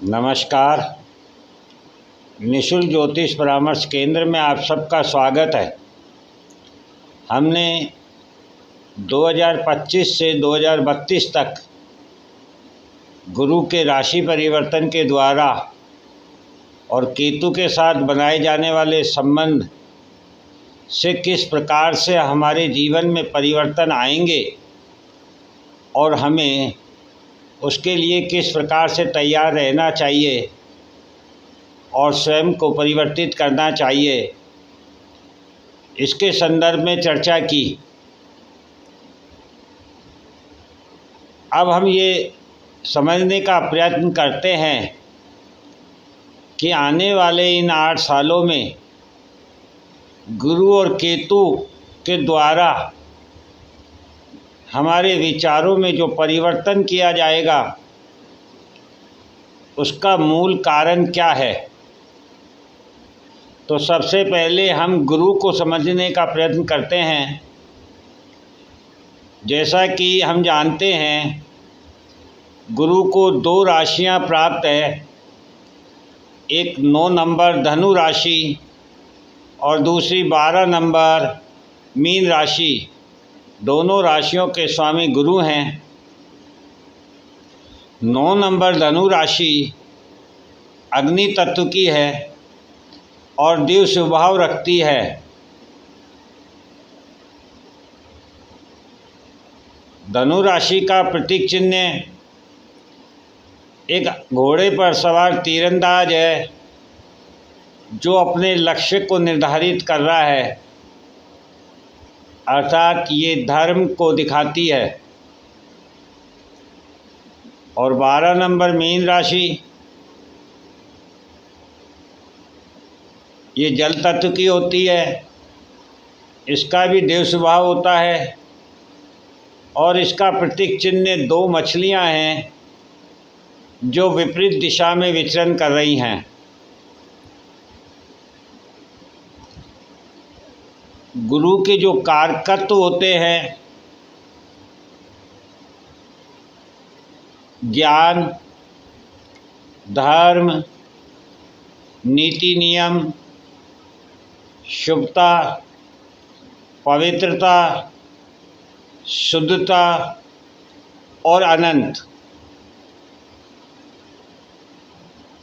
नमस्कार। निशुल्क ज्योतिष परामर्श केंद्र में आप सबका स्वागत है। हमने 2025 से 2032 तक गुरु के राशि परिवर्तन के द्वारा और केतु के साथ बनाए जाने वाले संबंध से किस प्रकार से हमारे जीवन में परिवर्तन आएंगे और हमें उसके लिए किस प्रकार से तैयार रहना चाहिए और स्वयं को परिवर्तित करना चाहिए, इसके संदर्भ में चर्चा की। अब हम ये समझने का प्रयत्न करते हैं कि आने वाले इन 8 सालों में गुरु और केतु के द्वारा हमारे विचारों में जो परिवर्तन किया जाएगा उसका मूल कारण क्या है। तो सबसे पहले हम गुरु को समझने का प्रयत्न करते हैं। जैसा कि हम जानते हैं, गुरु को 2 राशियां प्राप्त है, एक 9 नंबर धनु राशि और दूसरी 12 नंबर मीन राशि। दोनों राशियों के स्वामी गुरु हैं। 9 नंबर धनु राशि अग्नि तत्व की है और दिव्य स्वभाव रखती है। धनु राशि का प्रतीक चिन्ह एक घोड़े पर सवार तीरंदाज है जो अपने लक्ष्य को निर्धारित कर रहा है, अर्थात ये धर्म को दिखाती है। और 12 नंबर मीन राशि ये जल तत्व की होती है। इसका भी देव स्वभाव होता है और इसका प्रतीक चिन्ह 2 मछलियां हैं जो विपरीत दिशा में विचरण कर रही हैं। गुरु के जो कारकत्व होते हैं, ज्ञान, धर्म, नीति नियम, शुभता, पवित्रता, शुद्धता और अनंत।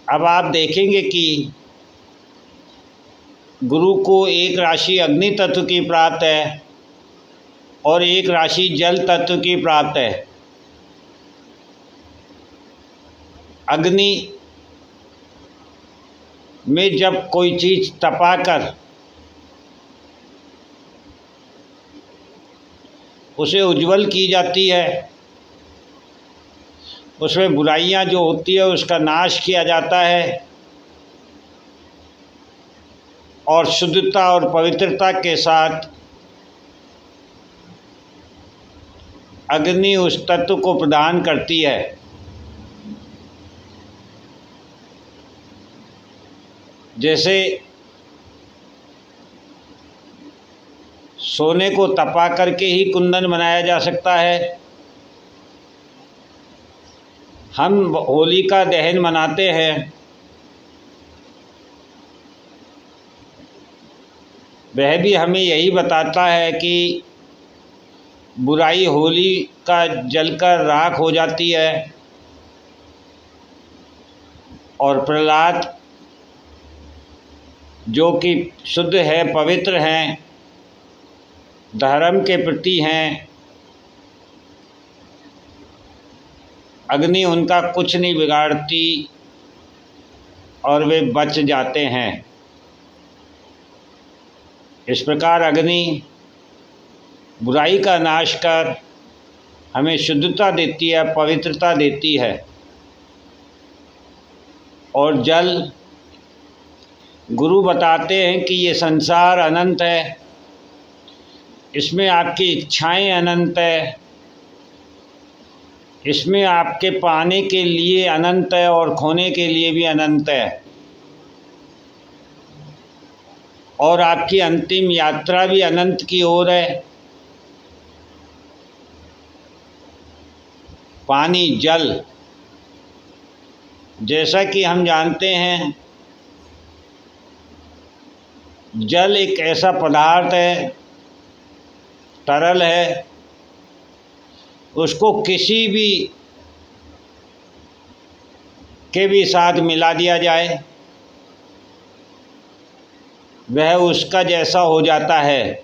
अब आप देखेंगे कि गुरु को एक राशि अग्नि तत्व की प्राप्त है और एक राशि जल तत्व की प्राप्त है। अग्नि में जब कोई चीज़ तपाकर उसे उज्जवल की जाती है, उसमें बुराइयां जो होती है उसका नाश किया जाता है और शुद्धता और पवित्रता के साथ अग्नि उस तत्व को प्रदान करती है। जैसे सोने को तपा करके ही कुंदन बनाया जा सकता है। हम होली का दहन मनाते हैं, वह भी हमें यही बताता है कि बुराई होली का जलकर राख हो जाती है और प्रहलाद जो कि शुद्ध है, पवित्र हैं, धर्म के प्रति हैं, अग्नि उनका कुछ नहीं बिगाड़ती और वे बच जाते हैं। इस प्रकार अग्नि बुराई का नाश कर हमें शुद्धता देती है, पवित्रता देती है। और जल गुरु बताते हैं कि ये संसार अनंत है, इसमें आपकी इच्छाएं अनंत है, इसमें आपके पाने के लिए अनंत है और खोने के लिए भी अनंत है। और आपकी अंतिम यात्रा भी अनंत की ओर है। पानी, जल जैसा कि हम जानते हैं, जल एक ऐसा पदार्थ है, तरल है, उसको किसी भी के भी साथ मिला दिया जाए वह उसका जैसा हो जाता है।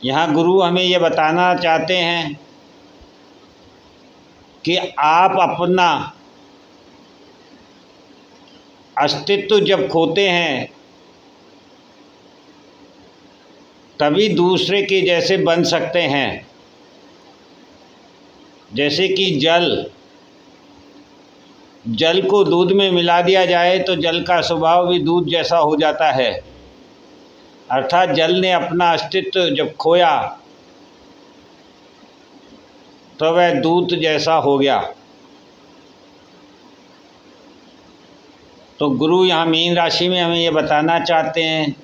यहाँ गुरु हमें ये बताना चाहते हैं कि आप अपना अस्तित्व जब खोते हैं तभी दूसरे के जैसे बन सकते हैं। जैसे कि जल को दूध में मिला दिया जाए तो जल का स्वभाव भी दूध जैसा हो जाता है, अर्थात जल ने अपना अस्तित्व जब खोया तो वह दूध जैसा हो गया। तो गुरु यहाँ मीन राशि में हमें ये बताना चाहते हैं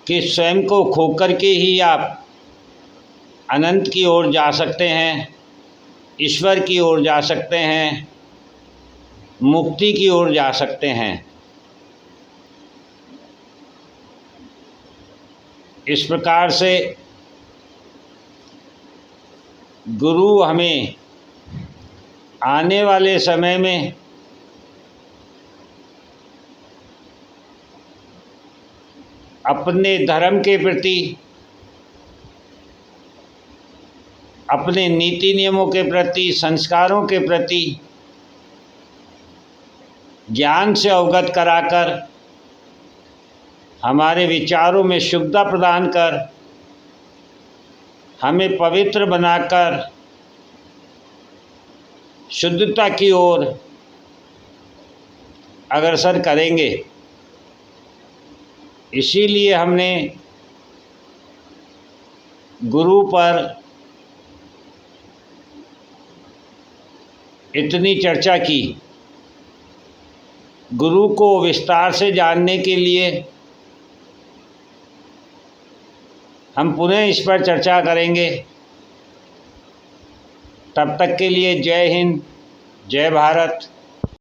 कि स्वयं को खोकर के ही आप अनंत की ओर जा सकते हैं, ईश्वर की ओर जा सकते हैं, मुक्ति की ओर जा सकते हैं। इस प्रकार से गुरु हमें आने वाले समय में अपने धर्म के प्रति, अपने नीति नियमों के प्रति, संस्कारों के प्रति ज्ञान से अवगत कराकर, हमारे विचारों में शुद्धता प्रदान कर, हमें पवित्र बनाकर शुद्धता की ओर अग्रसर करेंगे। इसीलिए हमने गुरु पर इतनी चर्चा की। गुरु को विस्तार से जानने के लिए हम पुनः इस पर चर्चा करेंगे। तब तक के लिए जय हिंद, जय भारत।